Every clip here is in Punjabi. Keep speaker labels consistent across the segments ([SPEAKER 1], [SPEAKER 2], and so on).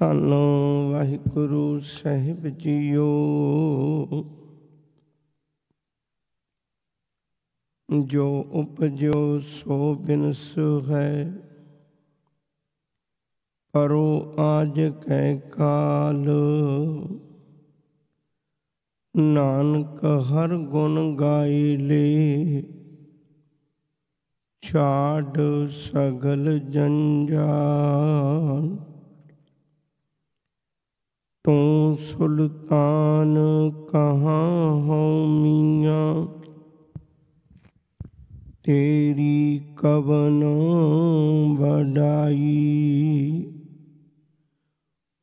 [SPEAKER 1] ਧੰਨ ਵਾਹਿਗੁਰੂ ਸਾਹਿਬ ਜੀਓ। ਜੋ ਉਪਜਿਓ ਸੋ ਬਿਨਸ ਹੈ, ਪਰੋ ਆਜ ਕੈ ਕਾਲ। ਨਾਨਕ ਹਰ ਗੁਣ ਗਾਈ ਲੇ, ਛਾੜ ਸਗਲ ਜੰਜਾਲ। ਤੂੰ ਸੁਲਤਾਨ ਕਹਾਂ ਹਉ ਮੀਆਂ, ਤੇਰੀ ਕਵਨ ਵਡਾਈ।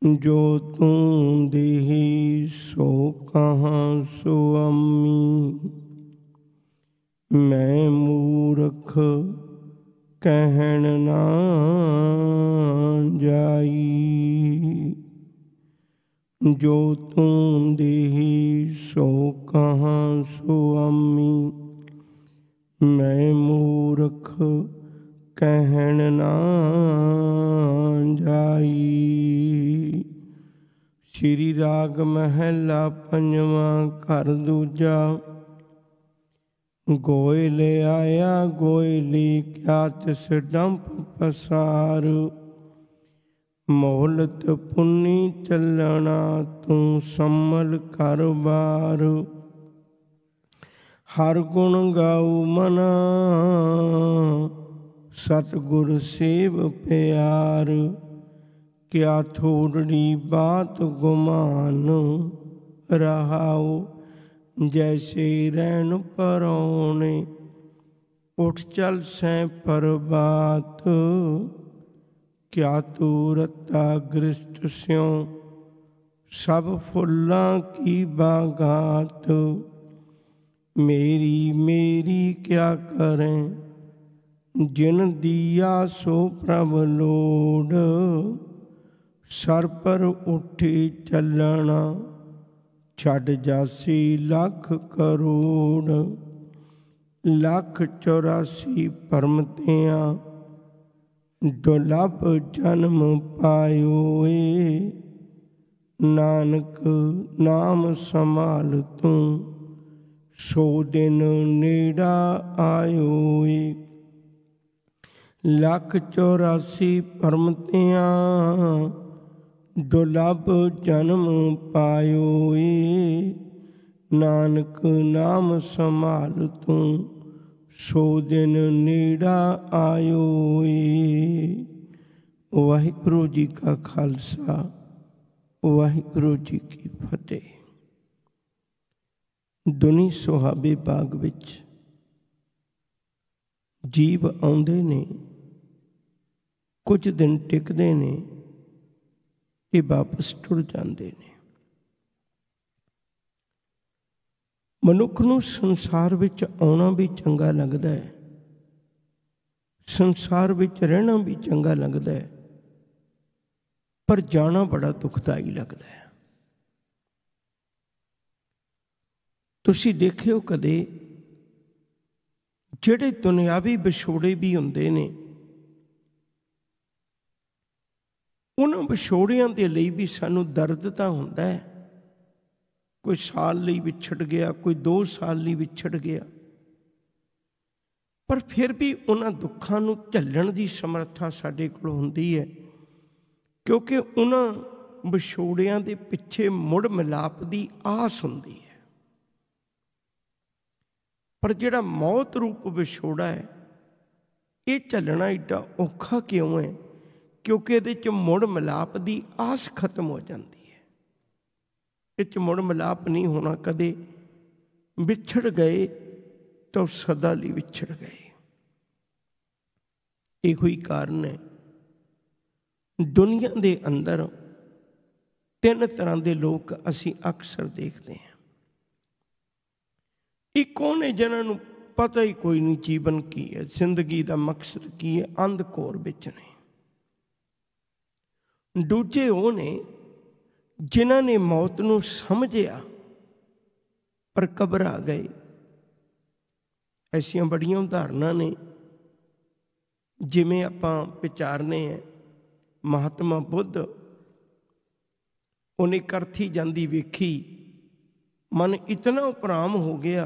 [SPEAKER 1] ਜੋ ਤੂੰ ਦੇਹੀ ਸੋ ਕਹਾਂ ਸੁਆਮੀ, ਮੈਂ ਮੂਰਖ ਕਹਿਣ ਨਾ ਜਾਈ। ਜੋ ਤੂੰ ਦੇਹੀ ਸੋ ਕਹਾਂ ਸੁਆਮੀ, ਮੈਂ ਮੂਰਖ ਕਹਿਣ ਨਾ ਜਾਈ। ਸ਼੍ਰੀ ਰਾਗ ਮਹਿਲਾ ਪੰਜਵਾਂ ਘਰ ਦੂਜਾ। ਗੋਇਲ ਆਇਆ ਗੋਇਲੀ, ਕਿਆ ਤਿਸ ਡੰਪ ਪਸਾਰ। ਮੋਹਲਤ ਪੁੰਨੀ ਚੱਲਣਾ, ਤੂੰ ਸੰਮਲ ਕਰ ਬਾਰ। ਹਰ ਗੁਣ ਗਾਉ ਮਨਾ, ਸਤਿਗੁਰ ਸੇਵ ਪਿਆਰ। ਕਿਆ ਥੋੜੜੀ ਬਾਤ ਗੁਮਾਨ, ਰਹਾਉ ਜੈਸੇ ਰਹਿਣ ਪਰੌਣੇ। ਉੱਠ ਚੱਲ ਸੈਂ ਪ੍ਰਭਾਤ, ਕਿਆ ਤੂੰ ਰਤਾ ਗ੍ਰਿਸ਼ਟ ਸਿਉ। ਸਭ ਫੁੱਲਾਂ ਕੀ ਬਾਗਾਤ, ਮੇਰੀ ਮੇਰੀ ਕਿਆ ਕਰੈਂ। ਜਿਨ ਦੀਆ ਸੋ ਪ੍ਰਭ ਲੋੜ, ਸਰ ਪਰ ਉੱਠੀ ਚੱਲਣਾ। ਛੱਡ ਜਾਸੀ ਲੱਖ ਕਰੋੜ, ਲੱਖ 84 ਭਰਮ ਤਿਆਂ। ਦੁਲਭ ਜਨਮ ਪਾਇਓ ਏ, ਨਾਨਕ ਨਾਮ ਸੰਭਾਲ ਤੂੰ। ਸੋ ਦਿਨ ਨੇੜਾ ਆਇਓ ਏ, ਲੱਖ 84 ਭਰਮ ਤਿਆਂ। ਦੁਲਭ ਜਨਮ ਪਾਇਓ ਏ, ਨਾਨਕ ਨਾਮ ਸੰਭਾਲ ਤੂੰ। ਸੋ ਦਿਨ ਨੇੜਾ ਆਇਓ ਏ। ਵਾਹਿਗੁਰੂ ਜੀ ਕਾ ਖਾਲਸਾ, ਵਾਹਿਗੁਰੂ ਜੀ ਕੀ ਫਤਿਹ। ਦੁਨੀ ਸੁਹਾਬੇ ਬਾਗ ਵਿੱਚ ਜੀਵ ਆਉਂਦੇ ਨੇ, ਕੁਝ ਦਿਨ ਟਿਕਦੇ ਨੇ ਤੇ ਵਾਪਸ ਟੁਰ ਜਾਂਦੇ ਨੇ। ਮਨੁੱਖ ਨੂੰ ਸੰਸਾਰ ਵਿੱਚ ਆਉਣਾ ਵੀ ਚੰਗਾ ਲੱਗਦਾ ਹੈ, ਸੰਸਾਰ ਵਿੱਚ ਰਹਿਣਾ ਵੀ ਚੰਗਾ ਲੱਗਦਾ ਹੈ, ਪਰ ਜਾਣਾ ਬੜਾ ਦੁਖਦਾਈ ਲੱਗਦਾ ਹੈ। ਤੁਸੀਂ ਦੇਖਿਓ ਕਦੇ, ਜਿਹੜੇ ਦੁਨਿਆਵੀ ਵਿਛੋੜੇ ਵੀ ਹੁੰਦੇ ਨੇ, ਉਹਨਾਂ ਵਿਛੋੜਿਆਂ ਦੇ ਲਈ ਵੀ ਸਾਨੂੰ ਦਰਦ ਤਾਂ ਹੁੰਦਾ ਹੈ। ਕੋਈ ਸਾਲ ਲਈ ਵਿਛੜ ਗਿਆ, ਕੋਈ 2 ਸਾਲ ਲਈ ਵਿਛੜ ਗਿਆ, ਪਰ ਫਿਰ ਵੀ ਉਹਨਾਂ ਦੁੱਖਾਂ ਨੂੰ ਝੱਲਣ ਦੀ ਸਮਰੱਥਾ ਸਾਡੇ ਕੋਲ ਹੁੰਦੀ ਹੈ, ਕਿਉਂਕਿ ਉਹਨਾਂ ਵਿਛੋੜਿਆਂ ਦੇ ਪਿੱਛੇ ਮੁੜ ਮਿਲਾਪ ਦੀ ਆਸ ਹੁੰਦੀ ਹੈ। ਪਰ ਜਿਹੜਾ ਮੌਤ ਰੂਪ ਵਿਛੋੜਾ ਹੈ, ਇਹ ਝੱਲਣਾ ਏਡਾ ਔਖਾ ਕਿਉਂ ਹੈ? ਕਿਉਂਕਿ ਇਹਦੇ 'ਚ ਮੁੜ ਮਿਲਾਪ ਦੀ ਆਸ ਖਤਮ ਹੋ ਜਾਂਦੀ ਹੈ। ਇਹ 'ਚ ਮੁੜ ਮਿਲਾਪ ਨਹੀਂ ਹੋਣਾ ਕਦੇ। ਵਿਛੜ ਗਏ ਤਾਂ ਸਦਾ ਲਈ ਵਿਛੜ ਗਏ। ਇਹੋ ਹੀ ਕਾਰਨ ਹੈ, ਦੁਨੀਆ ਦੇ ਅੰਦਰ 3 ਤਰ੍ਹਾਂ ਦੇ ਲੋਕ ਅਸੀਂ ਅਕਸਰ ਦੇਖਦੇ ਹਾਂ। ਇੱਕ ਉਹ ਨੇ ਜਿਹਨਾਂ ਨੂੰ ਪਤਾ ਹੀ ਕੋਈ ਨਹੀਂ ਜੀਵਨ ਕੀ ਹੈ, ਜ਼ਿੰਦਗੀ ਦਾ ਮਕਸਦ ਕੀ ਹੈ, ਅੰਧਕੋਰ ਵਿੱਚ ਨੇ। ਦੂਜੇ ਉਹ ਨੇ ਜਿਨ੍ਹਾਂ ਨੇ ਮੌਤ ਨੂੰ ਸਮਝਿਆ ਪਰ ਘਬਰਾ ਗਏ। ਐਸੀਆਂ ਬੜੀਆਂ ਉਦਾਹਰਨਾਂ ਨੇ। ਜਿਵੇਂ ਆਪਾਂ ਵਿਚਾਰਨੇ ਹੈ, ਮਹਾਤਮਾ ਬੁੱਧ उन्हें करथी जांदी वेखी, मन इतना उपराम हो गया,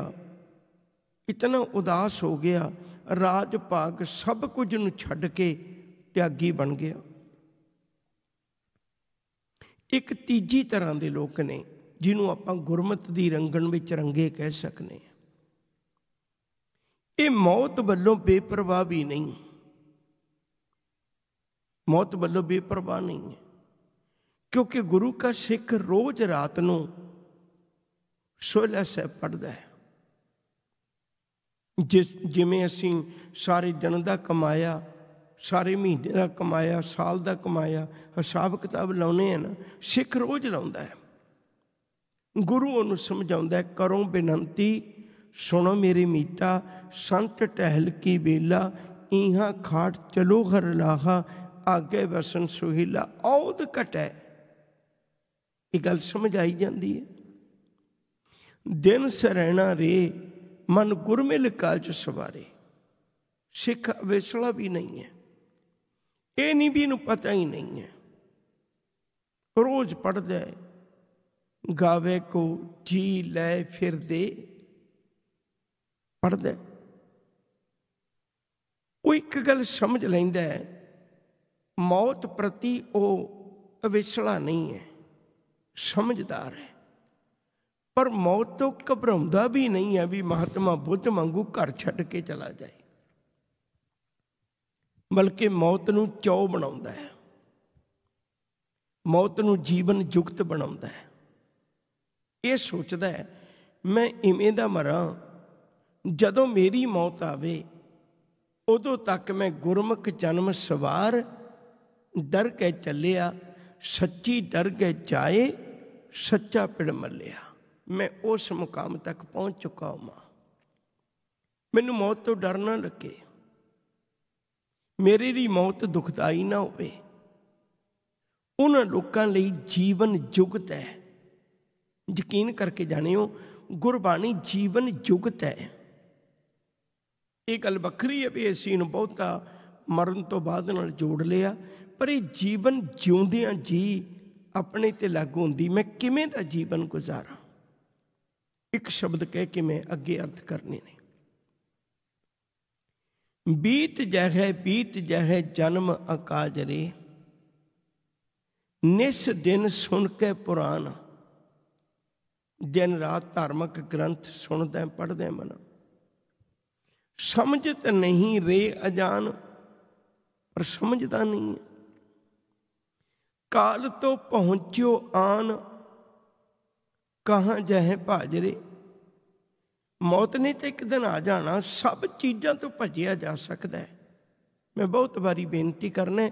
[SPEAKER 1] इतना उदास हो गया, राज भाग सब कुछ नूं छड्ड के त्यागी बन गया। एक तीजी तरह के लोग ने जिन्हों आपां गुरमत दी रंगण विच रंगे कह सकने। ये मौत वल्लों बेपरवाह भी नहीं, मौत वल्लों बेपरवाह नहीं है, क्योंकि गुरु का सिख रोज रात नूं सोहला साहिब पढ़दा है। जिमें असीं सारे दिन का कमाया, सारे महीने का कमाया, साल का कमाया हिसाब किताब लाउने हैं ना, सिख रोज लाउंदा है। गुरु उन्हें समझाउंदा है, करो बेनंती सुनो मेरी मीता, संत टहल की बेला, इहा खाट चलो हर लाहा, आगे वसन सुहीला। औद घटै, ये गल समझ आई जाती है। दिन सरैना रे मन गुरमिल काज सवारे। सिख अवेसला भी नहीं है, ये नहीं भी इनू पता ही नहीं है। रोज पढ़दा है, गावे को जी लै फिर दे, पढ़दा है। वो एक गल समझ लैंदा है, मौत प्रति वो अवेसला नहीं है, समझदार है। पर मौत तो घबराउंदा भी नहीं है भी महात्मा बुद्ध वांगू घर छड्ड के चला जाए, बल्कि मौत नूं चौ बनाउंदा है, मौत नूं जीवन युक्त बनाउंदा है। ये सोचदा है मैं इवें दा मरां, जदों मेरी मौत आवे उदों तक मैं गुरमुख जन्म सवार, डर के चलिया सच्ची डर के जाए, सच्चा पिड़ मलिया। मैं उस मुकाम तक पहुँच चुका हूँ। मैनू मौत तो डर ना लगे, मेरे लिए मौत दुखदाई ना होवे। उन्हां लोकां लई जीवन जुगत है। यकीन करके जानियो, गुरबाणी जीवन जुगत है। ये गल वखरी है भी असीं नूं बहुता मरण तो बाद नाल जोड़ लिया, पर ये जीवन जिउंदियां जी अपने ते लागू हुंदी। मैं किवें दा जीवन गुजारा, एक शब्द कह के मैं अगे अर्थ करने ने। बीत जह जन्म अकाज रे, निस दिन सुन के पुराण। दिन रात धार्मिक ग्रंथ सुनदा पढ़दे मन, समझत नहीं रे अजान, पर समझदा नहीं है। काल तो पहुंचो आन, कहाँ जह भाजरे। मौत ने तो एक दिन आ जाना, सब चीज़ों तो भजिया जा सकता है। मैं बहुत बारी बेनती करना,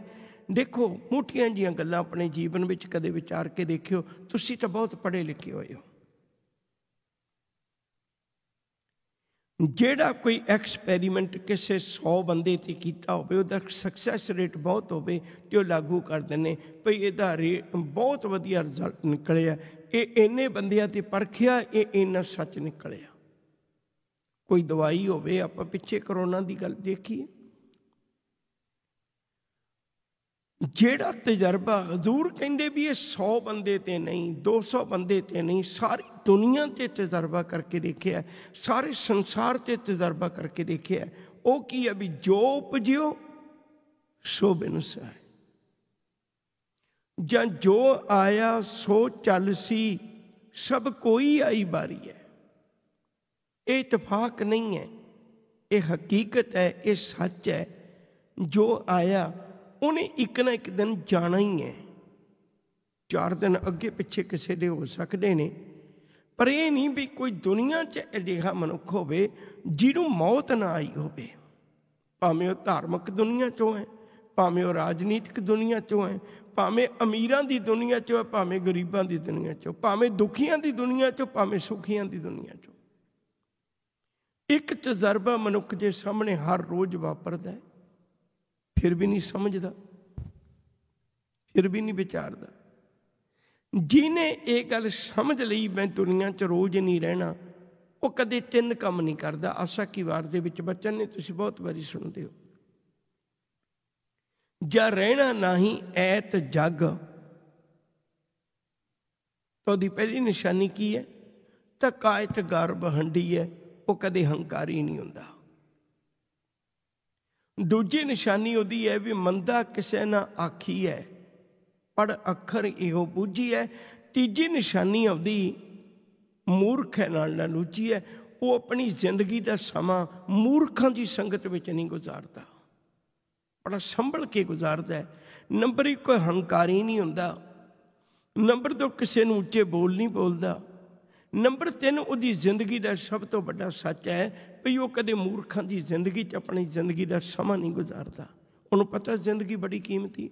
[SPEAKER 1] देखो मोटियां जिहियां गल्लां अपने जीवन में कदे विचार के देखियो। तुसीं तो बहुत पढ़े लिखे हुए हो, जेड़ा कोई एक्सपैरीमेंट किसी 100 बंदे ते कीता होवे, उहदा सक्सैस रेट बहुत होवे ते ओह लागू कर देने भई इहदा रेट बहुत वधिया रिजल्ट निकलिया, ये इन्ने बंदियां ते परखिया, ये इन्ना सच निकलिया। कोई दवाई होवे, आपां पिछे करोना की गल देखिए, जेड़ा तजर्बा हजूर कहंदे भी ये 100 बंदे ते नहीं, 200 बंदे ते नहीं, सारी दुनिया ते तजर्बा करके देखिया, सारे संसार ते तजर्बा करके देखिया। वो की है भी जो उपजियो सो बिनस है, जां जो आया सो चल सी, सब कोई आई बारी है। ये इतफाक नहीं है, ये हकीकत है, ये सच है। जो आया उन्हें एक ना एक दिन जाना ही है। 4 दिन अगे पिछे किसी दे हो सकते हैं, पर यह नहीं भी कोई दुनिया च अजिहा मनुख होवे जिन्हों मौत ना आई होवे। भावें वह धार्मिक दुनिया चों है, भावें वह राजनीतिक दुनिया चों है, भावें अमीरां दी दुनिया चों है, भावें गरीबां दी दुनिया चों, भावें दुखियां दी दुनिया चों, भावें सुखियां दी दुनिया चों। एक तजर्बा मनुख के सामने हर रोज वापरदा है, फिर भी नहीं समझदा, फिर भी नहीं विचारदा। जिन्हें ये गल समझ ली मैं दुनिया च रोज नहीं रहना, वो कदे 3 काम नहीं करता। आशा की वार दे विच बचन ने तुसीं बहुत बारी सुनते हो, जा रहना नहीं ऐत जग, तो ਉਹਦੀ पहली निशानी की है? तकायत गर्भ हंडी है, वो कदे हंकारी नहीं हुंदा। दूजी निशानी ਉਹਦੀ है भी मंदा किसे ना आखी है, पढ़ अखर इहो बूझी है। तीजी निशानी ਉਹਦੀ मूर्ख है नाल लूची है, वो अपनी जिंदगी का समा मूर्खां की संगत में नहीं गुजारता, बड़ा संभल के गुजारता है। नंबर एक, कोई हंकारी नहीं हुंदा। नंबर दो, किसी नूं उच्चे बोल नहीं बोलता। नंबर तीन, उसकी जिंदगी का सब तो बड़ा सच है भी वो कदे मूर्खां की जिंदगी च अपनी जिंदगी का समा नहीं गुजारता। उन्होंने पता जिंदगी बड़ी कीमती।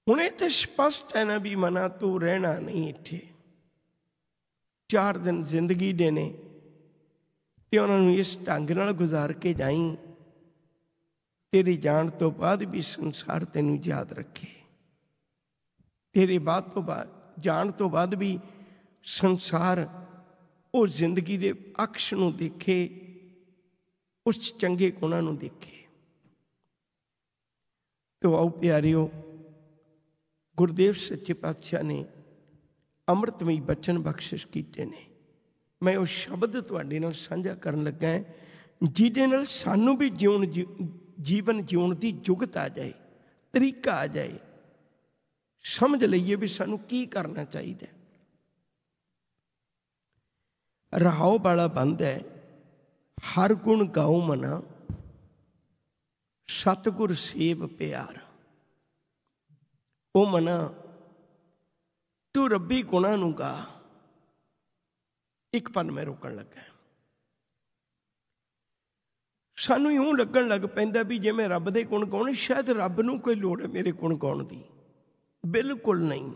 [SPEAKER 1] हुण ये तो स्पष्ट है ना भी मना तू रहना नहीं इत्थे, 4 दिन जिंदगी दे ने ते उन्होंने इस ढंग नाल गुजार के जाई, तेरी जान तो बाद भी संसार तेनू याद रखे, तेरे बाद तो बाद जान तो बाद भी संसार वो जिंदगी के अक्ष नूं देखे, उस चंगे गुणां नूं देखे। तो आओ प्यारिओ, गुरुदेव सच्चे पातशाह ने अमृतमई बचन बख्शिश कीते ने। मैं वो शब्द तुहाडे नाल साझा करन लगा है जिहदे नाल सानू भी जीवन जीवन की जुगत आ जाए, तरीका आ जाए, समझ लईए भी सानू की करना चाहिए। रहाओ वाला बंद है, हर गुण गाओ मना, सतगुर सेव प्यार। ओ मना तू रब्बी गुणा नूं गा। एक पन मैं रोकन लगा, सानू यूं लगन लग पैंदा भी जे मैं रब दे गुण गाउणे, शायद रब नूं कोई लोड़ है मेरे गुण गाउण दी। बिल्कुल नहीं,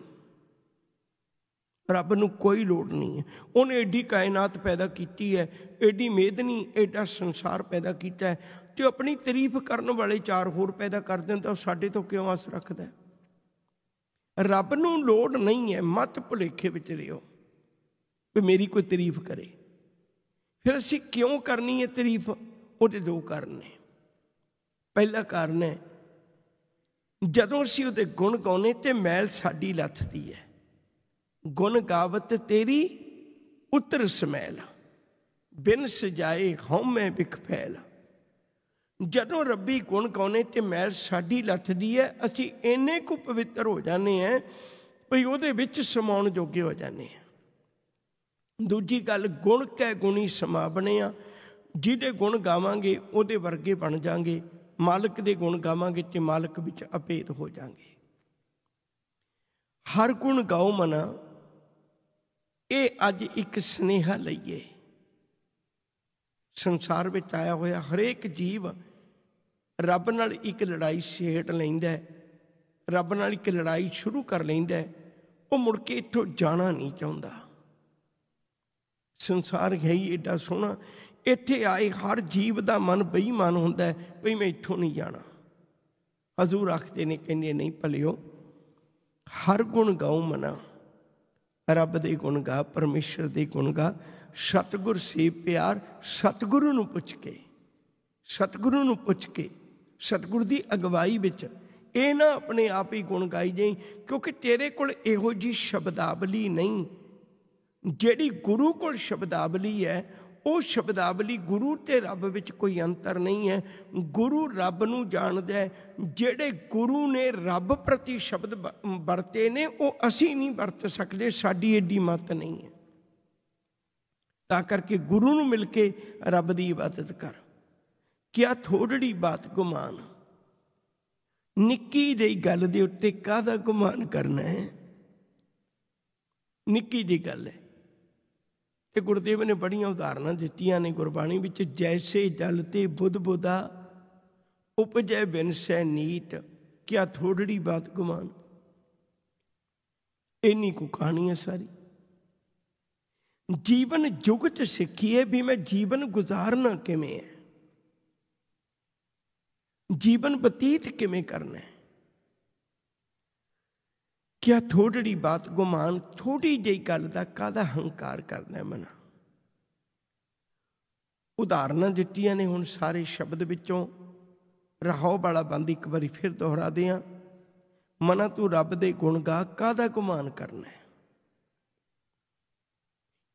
[SPEAKER 1] रब नूं कोई लोड़ नहीं है। उन्हें एडी कायनात पैदा की है, एडी मेदनी एडा संसार पैदा किया है, तो अपनी तारीफ करने वाले 4 होर पैदा कर दें तो साडे तो क्यों आस रखता है? रब नूं लोड़ नहीं है। मत भुलेखे विच रहिओ भी मेरी कोई तारीफ करे। फिर असीं क्यों करनी है तारीफ? ਉਹਦੇ 2 ਕਾਰਨ ने। पहला कारण है ਜਦੋਂ ਅਸੀਂ ਉਹਦੇ ਗੁਣ ਗਾਉਣੇ ਤੇ ਮੈਲ ਸਾਡੀ ਲੱਥਦੀ ਹੈ। ਗੁਣ ਗਾਵਤ ਤੇਰੀ ਉਤਰ ਸਮੈਲ, ਬਿਨ ਸਜਾਏ ਹਉਮੈ ਬਿਖ ਫੈਲ। ਜਦੋਂ ਰੱਬੀ ਗੁਣ ਗਾਉਣੇ ਤੇ ਮੈਲ ਸਾਡੀ ਲੱਥਦੀ ਹੈ, ਅਸੀਂ ਇੰਨੇ ਕੁ ਪਵਿੱਤਰ ਹੋ ਜਾਂਦੇ ਹਾਂ ਵੀ ਉਹਦੇ ਵਿੱਚ ਸਮਾਉਣ ਜੋਗੇ ਹੋ ਜਾਂਦੇ ਹਾਂ। ਦੂਜੀ ਗੱਲ, ਗੁਣ ਕੈ ਗੁਣੀ ਸਮਾ ਬਣੇ ਆ। ਜਿਹਦੇ गुण गावांगे ਉਹਦੇ वर्गे बन जाएंगे, मालिक के गुण गावांगे तो मालिक विच अभेद हो जाएंगे। हर गुण गाओ मना, ये अज एक स्नेहा लईए। संसार में आया होया हरेक जीव रब नाल एक लड़ाई छेड़ लैंदा है, रब नाल एक लड़ाई शुरू कर लैंदा है, वो मुड़ के इत्थों जाना नहीं चाहता। संसार है ही एडा सोहना, इत्थे आए हर जीव का मन बेईमान होंदा है भी मैं इत्थों नहीं जाना। हजूर आखते ने, कहंदे नहीं भलिओ, हर गुण गाओ मना, रब दे गुण गा, परमेश्वर दे गुण गा, सतगुर सेव प्यार। सतगुरु नूं पुछ के, सतगुरु नूं पुछ के, सतगुर दी अगवाई विच ये ना अपने आप ही गुण गाई जाई, क्योंकि तेरे कोल इहो जी शब्दावली नहीं। जिहड़ी गुरु कोल शब्दावली है, वो शब्दावली गुरु ते रब विच कोई अंतर नहीं है। गुरु रब नूं जाणदा है, जिहड़े गुरु ने रब प्रति शब्द वरते ने वो असीं नहीं वरत सकते, साडी एडी मत नहीं है। तां करके गुरु नूं मिल के रब दी इबादत कर। क्या थोड़ी बात गुमान, निक्की जी गल दे उत्ते काहदा गुमान करना है? निक्की जी गल है। ते गुरुदेव ने बड़ियां उदाहरण दित्तियां ने गुरबाणी विच। जैसे जल ते बुध बुधा उपजै बिन सै नीट, क्या थोड़ी बात गुमान। इन्नी को कहानी है सारी। जीवन युग च सीखिए भी मैं जीवन गुजारना किवें है, जीवन बतीत किवें करना है। क्या थोड़ी बात गुमान, थोड़ी जी गल का काहदा हंकार करना है मना। उदाहरण दित्तियां ने हुण सारे शब्द विचों रहाओ वाला बंद एक बारी फिर दोहरा दियां। ਮਨਾ ਤੂੰ ਰੱਬ ਦੇ ਗੁਣ ਗਾ, ਕਾਹਦਾ ਗੁਮਾਨ ਕਰਨਾ ਹੈ।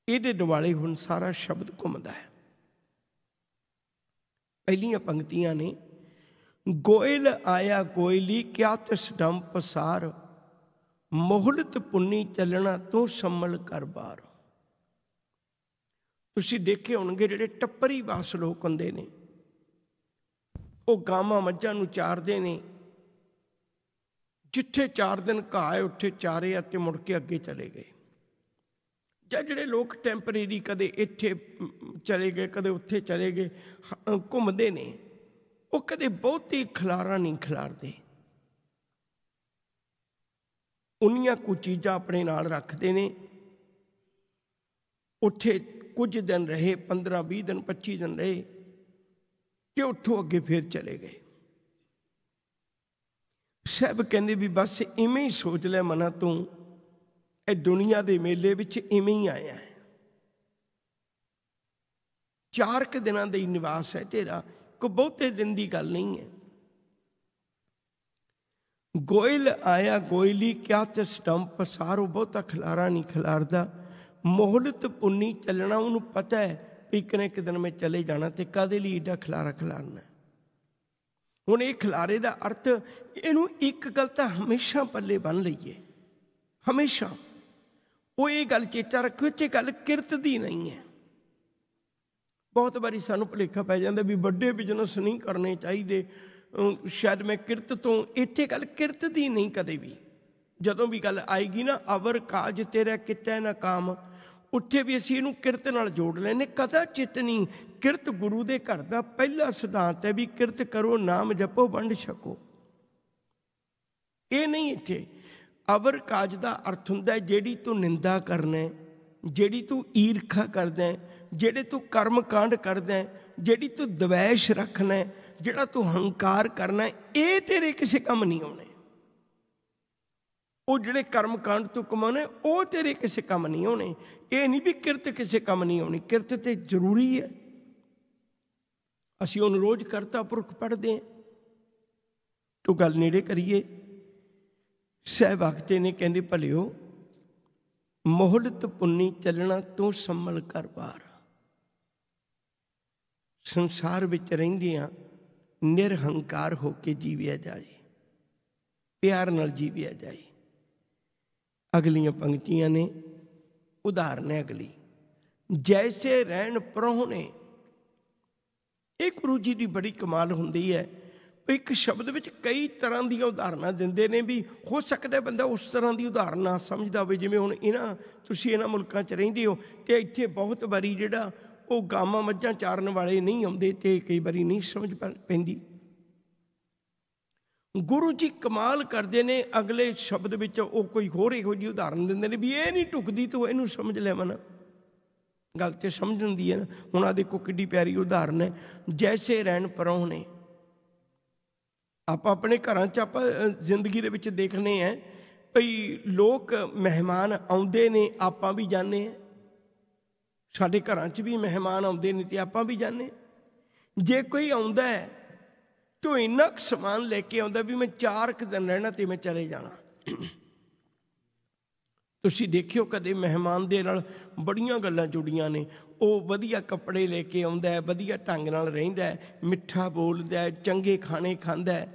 [SPEAKER 1] ਇਹਦੇ ਦੁਆਲੇ ਹੁਣ ਸਾਰਾ ਸ਼ਬਦ ਘੁੰਮਦਾ ਹੈ। ਪਹਿਲੀਆਂ ਪੰਕਤੀਆਂ ਨੇ, ਗੋਇਲ ਆਇਆ ਗੋਇਲੀ ਕਿਆ ਤਿਸ ਡੰਮ ਪਸਾਰ, ਮੋਹਲਤ ਪੁੰਨੀ ਚੱਲਣਾ ਤੂੰ ਸੰਮਲ ਕਰ ਬਾਰ। ਤੁਸੀਂ ਦੇਖੇ ਹੋਣਗੇ ਜਿਹੜੇ ਟੱਪਰੀ ਬਾਸ ਲੋਕ ਹੁੰਦੇ ਨੇ, ਉਹ ਗਾਵਾਂ ਮੱਝਾਂ ਨੂੰ ਚਾਰਦੇ ਨੇ, ਜਿੱਥੇ 4 ਦਿਨ ਘਾਹ ਹੈ ਉੱਥੇ ਚਾਰੇ ਅਤੇ ਮੁੜ ਕੇ ਅੱਗੇ ਚਲੇ ਗਏ। ਜਾਂ ਜਿਹੜੇ ਲੋਕ ਟੈਂਪਰੇਰੀ ਕਦੇ ਇੱਥੇ ਚਲੇ ਗਏ ਕਦੇ ਉੱਥੇ ਚਲੇ ਗਏ ਘੁੰਮਦੇ ਨੇ, ਉਹ ਕਦੇ ਬਹੁਤੀ ਖਿਲਾਰਾ ਨਹੀਂ ਖਿਲਾਰਦੇ। ਉਨੀਆਂ ਕੁ ਚੀਜ਼ਾਂ ਆਪਣੇ ਨਾਲ ਰੱਖਦੇ ਨੇ, ਉੱਥੇ ਕੁਝ ਦਿਨ ਰਹੇ, 15-20 ਦਿਨ 25 ਦਿਨ ਰਹੇ, ਤੇ ਉੱਥੋਂ ਅੱਗੇ ਫਿਰ ਚਲੇ ਗਏ। ਸਾਹਿਬ ਕਹਿੰਦੇ ਵੀ ਬਸ ਇਵੇਂ ਹੀ ਸੋਚ ਲੈ ਮਨਾ ਤੂੰ, ਇਹ ਦੁਨੀਆ ਦੇ ਮੇਲੇ ਵਿੱਚ ਇਵੇਂ ਹੀ ਆਇਆ ਹੈ। 4 ਕੁ ਦਿਨਾਂ ਦਾ ਹੀ ਨਿਵਾਸ ਹੈ ਤੇਰਾ, ਕੋਈ ਬਹੁਤੇ ਦਿਨ ਦੀ ਗੱਲ ਨਹੀਂ ਹੈ। ਗੋਇਲ ਆਇਆ ਗੋਇਲੀ ਕਿਆ ਤਿਸ ਡੰਮ ਪਸਾਰ, ਉਹ ਬਹੁਤਾ ਖਿਲਾਰਾ ਨਹੀਂ ਖਿਲਾਰਦਾ। ਮੋਹਲਤ ਪੁੰਨੀ ਚੱਲਣਾ, ਉਹਨੂੰ ਪਤਾ ਹੈ ਵੀ ਇੱਕ ਦਿਨ ਮੈਂ ਚਲੇ ਜਾਣਾ, ਤੇ ਕਾਹਦੇ ਲਈ ਏਡਾ ਖਿਲਾਰਾ ਖਿਲਾਰਨਾ। ਹੁਣ ਇਹ ਖਿਲਾਰੇ ਦਾ ਅਰਥ, ਇਹਨੂੰ ਇੱਕ ਗੱਲ ਤਾਂ ਹਮੇਸ਼ਾ ਪੱਲੇ ਬੰਨ੍ਹ ਲਈਏ, ਹਮੇਸ਼ਾ ਉਹ ਇਹ ਗੱਲ ਚੇਤਾ ਰੱਖੋ, ਇਹ ਗੱਲ ਕਿਰਤ ਦੀ ਨਹੀਂ ਹੈ। ਬਹੁਤ ਵਾਰੀ ਸਾਨੂੰ ਭੁਲੇਖਾ ਪੈ ਜਾਂਦਾ ਵੀ ਵੱਡੇ ਬਿਜ਼ਨਸ ਨਹੀਂ ਕਰਨੇ ਚਾਹੀਦੇ, ਸ਼ਾਇਦ ਮੈਂ ਕਿਰਤ ਤੋਂ, ਇੱਥੇ ਗੱਲ ਕਿਰਤ ਦੀ ਨਹੀਂ ਕਦੇ ਵੀ। ਜਦੋਂ ਵੀ ਗੱਲ ਆਏਗੀ ਨਾ, ਅਵਰ ਕਾਜ ਤੇਰਾ ਕਿਤੇ ਨਾ ਕਾਮ, ਉੱਥੇ ਵੀ ਅਸੀਂ ਇਹਨੂੰ ਕਿਰਤ ਨਾਲ ਜੋੜ ਲੈਂਦੇ। ਕਦਾ ਚਿੱਤ ਨਹੀਂ, ਕਿਰਤ ਗੁਰੂ ਦੇ ਘਰ ਦਾ ਪਹਿਲਾ ਸਿਧਾਂਤ ਹੈ ਵੀ ਕਿਰਤ ਕਰੋ, ਨਾਮ ਜਪੋ, ਵੰਡ ਛਕੋ। ਇਹ ਨਹੀਂ, ਇੱਥੇ ਅਵਰ ਕਾਜ ਦਾ ਅਰਥ ਹੁੰਦਾ ਜਿਹੜੀ ਤੂੰ ਨਿੰਦਾ ਕਰਨਾ, ਜਿਹੜੀ ਤੂੰ ਈਰਖਾ ਕਰਦਾ, ਜਿਹੜੇ ਤੂੰ ਕਰਮ ਕਾਂਡ ਕਰਦਾ, ਜਿਹੜੀ ਤੂੰ ਦਵੈਸ਼ ਰੱਖਣਾ, ਜਿਹੜਾ ਤੂੰ ਹੰਕਾਰ ਕਰਨਾ, ਇਹ ਤੇਰੇ ਕਿਸੇ ਕੰਮ ਨਹੀਂ ਆਉਣੇ। ਉਹ ਜਿਹੜੇ ਕਰਮ ਕਾਂਡ ਤੂੰ ਕਮਾਉਣੇ, ਉਹ ਤੇਰੇ ਕਿਸੇ ਕੰਮ ਨਹੀਂ ਆਉਣੇ। ਇਹ ਨਹੀਂ ਵੀ ਕਿਰਤ ਕਿਸੇ ਕੰਮ ਨਹੀਂ ਆਉਣੀ, ਕਿਰਤ ਤੇ ਜ਼ਰੂਰੀ ਹੈ। ਅਸੀਂ ਉਹਨੂੰ ਰੋਜ਼ ਕਰਤਾ ਪੁਰਖ ਪੜ੍ਹਦੇ ਹਾਂ। ਤੂੰ ਗੱਲ ਨੇੜੇ ਕਰੀਏ, ਸਾਹਿਬ ਆਖਦੇ ਨੇ, ਕਹਿੰਦੇ ਭਲਿਓ ਮੋਹਲਤ ਪੁੰਨੀ ਚੱਲਣਾ ਤੂੰ ਸੰਮਲ ਕਰ ਬਾਰ। ਸੰਸਾਰ ਵਿੱਚ ਰਹਿੰਦਿਆਂ ਨਿਰਹੰਕਾਰ ਹੋ ਕੇ ਜੀਵਿਆ ਜਾਏ, ਪਿਆਰ ਨਾਲ ਜੀਵਿਆ ਜਾਏ। ਅਗਲੀਆਂ ਪੰਕਤੀਆਂ ਨੇ, ਉਦਾਹਰਨ ਹੈ ਅਗਲੀ, ਜੈਸੇ ਰਹਿਣ ਪ੍ਰਾਹੁਣੇ। ਇਹ ਗੁਰੂ ਜੀ ਦੀ ਬੜੀ ਕਮਾਲ ਹੁੰਦੀ ਹੈ, ਇੱਕ ਸ਼ਬਦ ਵਿੱਚ ਕਈ ਤਰ੍ਹਾਂ ਦੀਆਂ ਉਦਾਹਰਨਾਂ ਦਿੰਦੇ ਨੇ। ਵੀ ਹੋ ਸਕਦਾ ਬੰਦਾ ਉਸ ਤਰ੍ਹਾਂ ਦੀ ਉਦਾਹਰਨ ਨਾ ਸਮਝਦਾ ਹੋਵੇ। ਜਿਵੇਂ ਹੁਣ ਤੁਸੀਂ ਇਹਨਾਂ ਮੁਲਕਾਂ 'ਚ ਰਹਿੰਦੇ ਹੋ, ਅਤੇ ਇੱਥੇ ਬਹੁਤ ਵਾਰੀ ਜਿਹੜਾ ਉਹ ਗਾਵਾਂ ਮੱਝਾਂ ਚਾਰਨ ਵਾਲੇ ਨਹੀਂ ਆਉਂਦੇ, ਅਤੇ ਕਈ ਵਾਰੀ ਨਹੀਂ ਸਮਝ ਪੈਂਦੀ। ਗੁਰੂ ਜੀ ਕਮਾਲ ਕਰਦੇ ਨੇ, ਅਗਲੇ ਸ਼ਬਦ ਵਿੱਚ ਉਹ ਕੋਈ ਹੋਰ ਇਹੋ ਜਿਹੀ ਉਦਾਹਰਨ ਦਿੰਦੇ ਨੇ ਵੀ ਇਹ ਨਹੀਂ ਢੁਕਦੀ, ਤੂੰ ਇਹਨੂੰ ਸਮਝ ਲੈ ਮਨਾ। ਗੱਲ ਤੇ ਸਮਝਣ ਦੀ ਹੈ ਨਾ। ਹੁਣ ਆਹ ਦੇਖੋ ਕਿੱਡੀ ਪਿਆਰੀ ਉਦਾਹਰਨ ਹੈ, ਜੈਸੇ ਰਹਿਣ ਪ੍ਰਾਹੁਣੇ। ਆਪਾਂ ਆਪਣੇ ਘਰਾਂ 'ਚ ਆਪਾਂ ਜ਼ਿੰਦਗੀ ਦੇ ਵਿੱਚ ਦੇਖਦੇ ਹਾਂ ਭਈ ਲੋਕ ਮਹਿਮਾਨ ਆਉਂਦੇ ਨੇ, ਆਪਾਂ ਵੀ ਜਾਂਦੇ ਹਾਂ। ਸਾਡੇ ਘਰਾਂ 'ਚ ਵੀ ਮਹਿਮਾਨ ਆਉਂਦੇ ਨੇ ਅਤੇ ਆਪਾਂ ਵੀ ਜਾਂਦੇ। ਜੇ ਕੋਈ ਆਉਂਦਾ ਹੈ ਤੂੰ ਇੰਨਾ ਕੁ ਸਮਾਨ ਲੈ ਕੇ ਆਉਂਦਾ ਵੀ ਮੈਂ 4 ਕੁ ਦਿਨ ਰਹਿਣਾ ਅਤੇ ਮੈਂ ਚਲੇ ਜਾਣਾ। ਤੁਸੀਂ ਦੇਖਿਓ ਕਦੇ ਮਹਿਮਾਨ ਦੇ ਨਾਲ ਬੜੀਆਂ ਗੱਲਾਂ ਜੁੜੀਆਂ ਨੇ। ਉਹ ਵਧੀਆ ਕੱਪੜੇ ਲੈ ਕੇ ਆਉਂਦਾ, ਵਧੀਆ ਢੰਗ ਨਾਲ ਰਹਿੰਦਾ, ਮਿੱਠਾ ਬੋਲਦਾ, ਚੰਗੇ ਖਾਣੇ ਖਾਂਦਾ,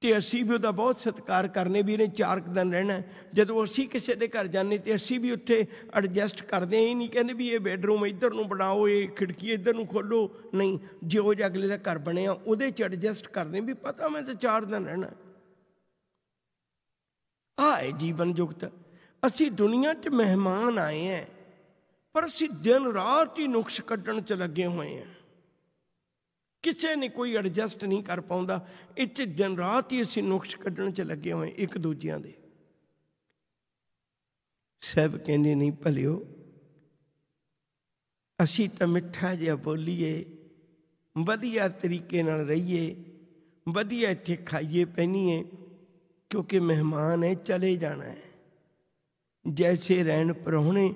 [SPEAKER 1] ਅਤੇ ਅਸੀਂ ਵੀ ਉਹਦਾ ਬਹੁਤ ਸਤਿਕਾਰ ਕਰਨੇ ਵੀ ਇਹਨੇ 4 ਕੁ ਦਿਨ ਰਹਿਣਾ। ਜਦੋਂ ਅਸੀਂ ਕਿਸੇ ਦੇ ਘਰ ਜਾਂਦੇ ਅਤੇ ਅਸੀਂ ਵੀ ਉੱਥੇ ਐਡਜਸਟ ਕਰਦੇ ਹਾਂ। ਇਹ ਨਹੀਂ ਕਹਿੰਦੇ ਵੀ ਇਹ ਬੈਡਰੂਮ ਇੱਧਰ ਨੂੰ ਬਣਾਓ, ਇਹ ਖਿੜਕੀ ਇੱਧਰ ਨੂੰ ਖੋਲ੍ਹੋ, ਨਹੀਂ, ਜਿਹੋ ਜਿਹਾ ਅਗਲੇ ਦਾ ਘਰ ਬਣਿਆ ਉਹਦੇ 'ਚ ਐਡਜਸਟ ਕਰਦੇ ਵੀ ਪਤਾ ਮੈਂ ਤਾਂ 4 ਦਿਨ ਰਹਿਣਾ। ਆਹ ਹੈ ਜੀਵਨ ਜੁਗਤ। ਅਸੀਂ ਦੁਨੀਆ 'ਚ ਮਹਿਮਾਨ ਆਏ ਹਾਂ, ਪਰ ਅਸੀਂ ਦਿਨ ਰਾਤ ਹੀ ਨੁਕਸ ਕੱਢਣ 'ਚ ਲੱਗੇ ਹੋਏ ਹਾਂ। ਕਿਸੇ ਨੇ ਕੋਈ ਐਡਜਸਟ ਨਹੀਂ ਕਰ ਪਾਉਂਦਾ। ਇੱਥੇ ਦਿਨ ਰਾਤ ਹੀ ਅਸੀਂ ਨੁਕਸ ਕੱਢਣ 'ਚ ਲੱਗੇ ਹੋਏ ਇੱਕ ਦੂਜਿਆਂ ਦੇ। ਸਾਹਿਬ ਕਹਿੰਦੇ ਨਹੀਂ ਭਲਿਓ, ਅਸੀਂ ਤਾਂ ਮਿੱਠਾ ਜਿਹਾ ਬੋਲੀਏ, ਵਧੀਆ ਤਰੀਕੇ ਨਾਲ ਰਹੀਏ, ਵਧੀਆ ਇੱਥੇ ਖਾਈਏ ਪਹਿਨੀਏ, ਕਿਉਂਕਿ ਮਹਿਮਾਨ ਹੈ, ਚਲੇ ਜਾਣਾ ਹੈ। ਜੈਸੇ ਰਹਿਣ ਪ੍ਰਾਹੁਣੇ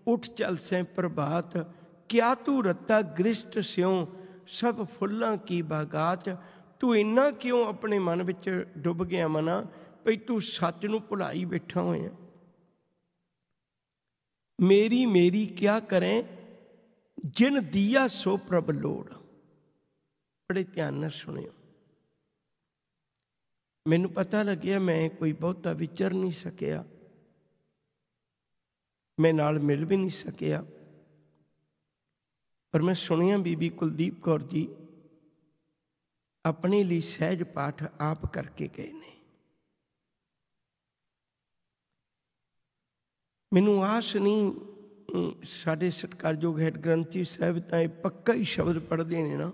[SPEAKER 1] ਉੱਠ ਚਲ ਸੈਂ ਪ੍ਰਭਾਤ, ਕਿਆ ਤੂੰ ਰੱਤਾ ਗ੍ਰਿਸ਼ਟ ਸਿਉ ਸਭ ਫੁੱਲਾਂ ਕੀ ਬਾਗਾਤ। ਤੂੰ ਇੰਨਾ ਕਿਉਂ ਆਪਣੇ ਮਨ ਵਿੱਚ ਡੁੱਬ ਗਿਆ ਮਨਾ ਭਈ ਤੂੰ ਸੱਚ ਨੂੰ ਭੁਲਾਈ ਬੈਠਾ ਹੋਇਆ। ਮੇਰੀ ਮੇਰੀ ਕਿਆ ਕਰੇ ਜਿਨ ਦੀਆ ਸੋ ਪ੍ਰਭ ਲੋੜ। ਬੜੇ ਧਿਆਨ ਨਾਲ ਸੁਣਿਓ। ਮੈਨੂੰ ਪਤਾ ਲੱਗਿਆ ਮੈਂ ਕੋਈ ਬਹੁਤਾ ਵਿਚਰ ਨਹੀਂ ਸਕਿਆ, ਮੈਂ ਨਾਲ ਮਿਲ ਵੀ ਨਹੀਂ ਸਕਿਆ, ਪਰ ਮੈਂ ਸੁਣਿਆ ਬੀਬੀ ਕੁਲਦੀਪ ਕੌਰ ਜੀ ਆਪਣੇ ਲਈ ਸਹਿਜ ਪਾਠ ਆਪ ਕਰਕੇ ਗਏ ਨੇ। ਮੈਨੂੰ ਆਸ ਨਹੀਂ, ਸਾਡੇ ਸਤਿਕਾਰਯੋਗ ਹੈਡ ਗ੍ਰੰਥੀ ਸਾਹਿਬ ਤਾਂ ਇਹ ਪੱਕਾ ਹੀ ਸ਼ਬਦ ਪੜ੍ਹਦੇ ਨੇ ਨਾ,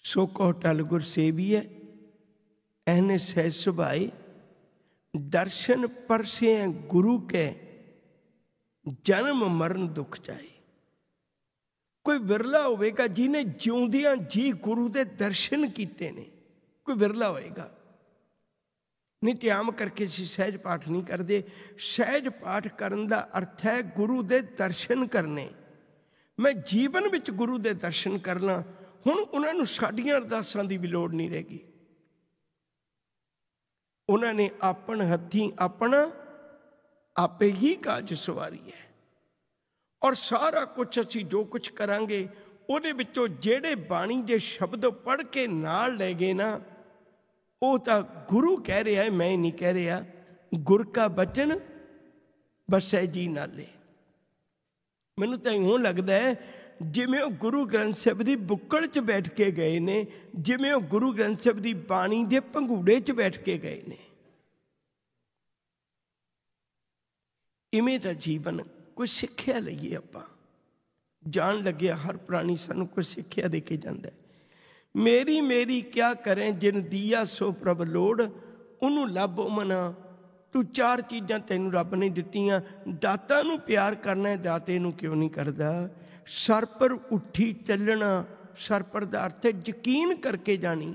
[SPEAKER 1] ਸੋ ਕੋ ਟਲ ਗੁਰ ਸੇਵੀਐ ਐਨੇ ਸਹਿ ਸੁਭਾਏ, ਦਰਸ਼ਨ ਪਰਸੇ ਗੁਰੂ ਕੇ ਜਨਮ ਮਰਨ ਦੁੱਖ ਜਾਏ। ਕੋਈ ਵਿਰਲਾ ਹੋਵੇਗਾ ਜਿਹਨੇ ਜਿਉਂਦਿਆਂ ਜੀ ਗੁਰੂ ਦੇ ਦਰਸ਼ਨ ਕੀਤੇ ਨੇ, ਕੋਈ ਵਿਰਲਾ ਹੋਏਗਾ। ਨਹੀਂ ਤੇ ਆਮ ਕਰਕੇ ਅਸੀਂ ਸਹਿਜ ਪਾਠ ਨਹੀਂ ਕਰਦੇ। ਸਹਿਜ ਪਾਠ ਕਰਨ ਦਾ ਅਰਥ ਹੈ ਗੁਰੂ ਦੇ ਦਰਸ਼ਨ ਕਰਨੇ। ਮੈਂ ਜੀਵਨ ਵਿੱਚ ਗੁਰੂ ਦੇ ਦਰਸ਼ਨ ਕਰਨਾ। ਹੁਣ ਉਹਨਾਂ ਨੂੰ ਸਾਡੀਆਂ ਅਰਦਾਸਾਂ ਦੀ ਵੀ ਲੋੜ ਨਹੀਂ ਰਹੇਗੀ। ਉਹਨਾਂ ਨੇ ਆਪਣ ਹੱਥੀਂ ਆਪਣਾ ਆਪੇ ਹੀ ਕਾਜ ਸਵਾਰੀ ਹੈ, ਔਰ ਸਾਰਾ ਕੁਛ ਅਸੀਂ ਜੋ ਕੁਛ ਕਰਾਂਗੇ ਉਹਦੇ ਵਿੱਚੋਂ ਜਿਹੜੇ ਬਾਣੀ ਦੇ ਸ਼ਬਦ ਪੜ੍ਹ ਕੇ ਨਾਲ ਲੈ ਗਏ ਨਾ, ਉਹ ਤਾਂ ਗੁਰੂ ਕਹਿ ਰਿਹਾ, ਮੈਂ ਨਹੀਂ ਕਹਿ ਰਿਹਾ। ਗੁਰ ਕਾ ਬਚਨ ਬਸੈ ਜੀ ਨਾਲੇ। ਮੈਨੂੰ ਤਾਂ ਇਉਂ ਲੱਗਦਾ ਹੈ ਜਿਵੇਂ ਉਹ ਗੁਰੂ ਗ੍ਰੰਥ ਸਾਹਿਬ ਦੀ ਬੁੱਕਲ 'ਚ ਬੈਠ ਕੇ ਗਏ ਨੇ, ਜਿਵੇਂ ਉਹ ਗੁਰੂ ਗ੍ਰੰਥ ਸਾਹਿਬ ਦੀ ਬਾਣੀ ਦੇ ਭੰਗੂੜੇ 'ਚ ਬੈਠ ਕੇ ਗਏ ਨੇ। ਇਵੇਂ ਦਾ ਜੀਵਨ ਕੋਈ ਸਿੱਖਿਆ ਲਈਏ ਆਪਾਂ। ਜਾਣ ਲੱਗਿਆ ਹਰ ਪ੍ਰਾਣੀ ਸਾਨੂੰ ਕੋਈ ਸਿੱਖਿਆ ਦੇ ਕੇ ਜਾਂਦਾ। ਮੇਰੀ ਮੇਰੀ ਕਿਆ ਕਰੇ ਜਿਨ ਦੀਆ ਸੋ ਪ੍ਰਭ ਲੋੜ। ਉਹਨੂੰ ਲੱਭ ਮਨਾ। ਤੂੰ ਚਾਰ ਚੀਜ਼ਾਂ ਤੈਨੂੰ ਰੱਬ ਨੇ ਦਿੱਤੀਆਂ। ਦਾਤਾ ਨੂੰ ਪਿਆਰ ਕਰਨਾ ਹੈ, ਦਾਤੇ ਨੂੰ ਕਿਉਂ ਨਹੀਂ ਕਰਦਾ? ਸਰ ਪਰ ਉੱਠੀ ਚੱਲਣਾ। ਸਰ ਪਰ ਦਾ ਅਰਥ ਹੈ ਯਕੀਨ ਕਰਕੇ ਜਾਣੀ,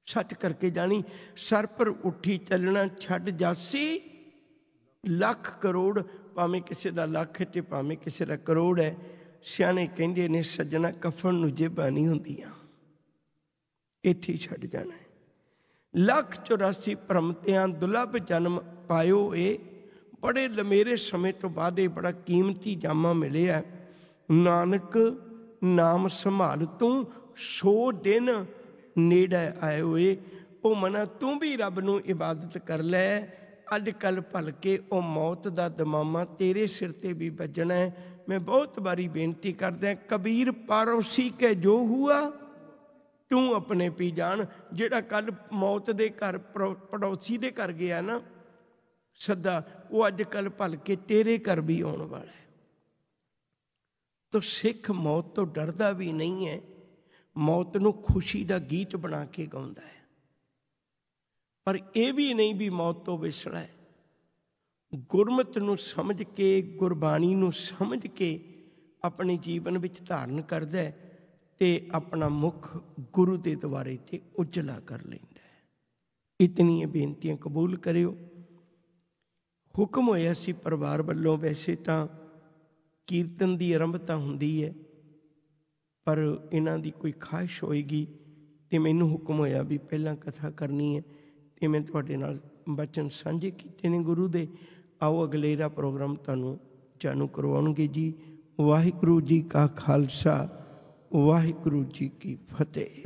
[SPEAKER 1] ਸੱਚ ਕਰਕੇ ਜਾਣੀ। ਸਰ ਪਰ ਉੱਠੀ ਚੱਲਣਾ। ਛੱਡ ਜਾਸੀ ਲੱਖ ਕਰੋੜ। ਭਾਵੇਂ ਕਿਸੇ ਦਾ ਲੱਖ ਤੇ ਭਾਵੇਂ ਕਿਸੇ ਦਾ ਕਰੋੜ ਹੈ। ਸਿਆਣੇ ਕਹਿੰਦੇ ਨੇ ਸੱਜਣਾ ਕਫਨ ਨੂੰ ਜੇਬਾਂ ਨਹੀਂ ਹੁੰਦੀਆਂ, ਇੱਥੇ ਹੀ ਛੱਡ ਜਾਣਾ ਹੈ। 1,84 ਭਰਮਤਿਆਂ ਦੁਲਭ ਜਨਮ ਪਾਇਓ। ਇਹ ਬੜੇ ਲੰਮੇਰੇ ਸਮੇਂ ਤੋਂ ਬਾਅਦ ਇਹ ਬੜਾ ਕੀਮਤੀ ਜਾਮਾ ਮਿਲਿਆ। ਨਾਨਕ ਨਾਮ ਸੰਭਾਲ ਤੂੰ ਸੋ ਦਿਨ ਨੇੜੇ ਆਏ ਹੋਏ। ਉਹ ਮਨਾ ਤੂੰ ਵੀ ਰੱਬ ਨੂੰ ਇਬਾਦਤ ਕਰ ਲੈ। ਅੱਜ ਕੱਲ੍ਹ ਭਲਕੇ ਉਹ ਮੌਤ ਦਾ ਦਮਾਮਾ ਤੇਰੇ ਸਿਰ 'ਤੇ ਵੀ ਵੱਜਣਾ ਹੈ। ਮੈਂ ਬਹੁਤ ਵਾਰੀ ਬੇਨਤੀ ਕਰਦਾ, ਕਬੀਰ ਪੜੋਸੀ ਕੇ ਜੋ ਹੁਆ ਤੂੰ ਆਪਣੇ ਪੀ ਜਾਣ। ਜਿਹੜਾ ਕੱਲ੍ਹ ਮੌਤ ਦੇ ਘਰ ਪੜੋਸੀ ਦੇ ਘਰ ਗਿਆ ਨਾ ਸੱਦਾ, ਉਹ ਅੱਜ ਕੱਲ੍ਹ ਭਲਕੇ ਤੇਰੇ ਘਰ ਵੀ ਆਉਣ ਵਾਲਾ ਹੈ। ਤਾਂ ਸਿੱਖ ਮੌਤ ਤੋਂ ਡਰਦਾ ਵੀ ਨਹੀਂ ਹੈ, ਮੌਤ ਨੂੰ ਖੁਸ਼ੀ ਦਾ ਗੀਤ ਬਣਾ ਕੇ ਗਾਉਂਦਾ ਹੈ। ਪਰ ਇਹ ਵੀ ਨਹੀਂ ਵੀ ਮੌਤ ਤੋਂ ਵਿਛੜਾ ਹੈ। ਗੁਰਮਤਿ ਨੂੰ ਸਮਝ ਕੇ, ਗੁਰਬਾਣੀ ਨੂੰ ਸਮਝ ਕੇ ਆਪਣੇ ਜੀਵਨ ਵਿੱਚ ਧਾਰਨ ਕਰਦਾ ਹੈ ਤੇ ਆਪਣਾ ਮੁੱਖ ਗੁਰੂ ਦੇ ਦੁਆਰੇ 'ਤੇ ਉਜਲਾ ਕਰ ਲੈਂਦਾ ਹੈ। ਇਤਨੀਆਂ ਬੇਨਤੀਆਂ ਕਬੂਲ ਕਰਿਓ। ਹੁਕਮ ਹੋਇਆ ਸੀ ਪਰਿਵਾਰ ਵੱਲੋਂ, ਵੈਸੇ ਤਾਂ ਕੀਰਤਨ ਦੀ ਆਰੰਭਤਾ ਹੁੰਦੀ ਹੈ, ਪਰ ਇਹਨਾਂ ਦੀ ਕੋਈ ਖਾਹਿਸ਼ ਹੋਏਗੀ ਅਤੇ ਮੈਨੂੰ ਹੁਕਮ ਹੋਇਆ ਵੀ ਪਹਿਲਾਂ ਕਥਾ ਕਰਨੀ ਹੈ ਅਤੇ ਮੈਂ ਤੁਹਾਡੇ ਨਾਲ ਬਚਨ ਸਾਂਝੇ ਕੀਤੇ ਨੇ ਗੁਰੂ ਦੇ। ਆਓ ਅਗਲੇਰਾ ਪ੍ਰੋਗਰਾਮ ਤੁਹਾਨੂੰ ਜਾਣੂ ਕਰਵਾਉਣਗੇ ਜੀ। ਵਾਹਿਗੁਰੂ ਜੀ ਕਾ ਖਾਲਸਾ, ਵਾਹਿਗੁਰੂ ਜੀ ਕੀ ਫਤਿਹ।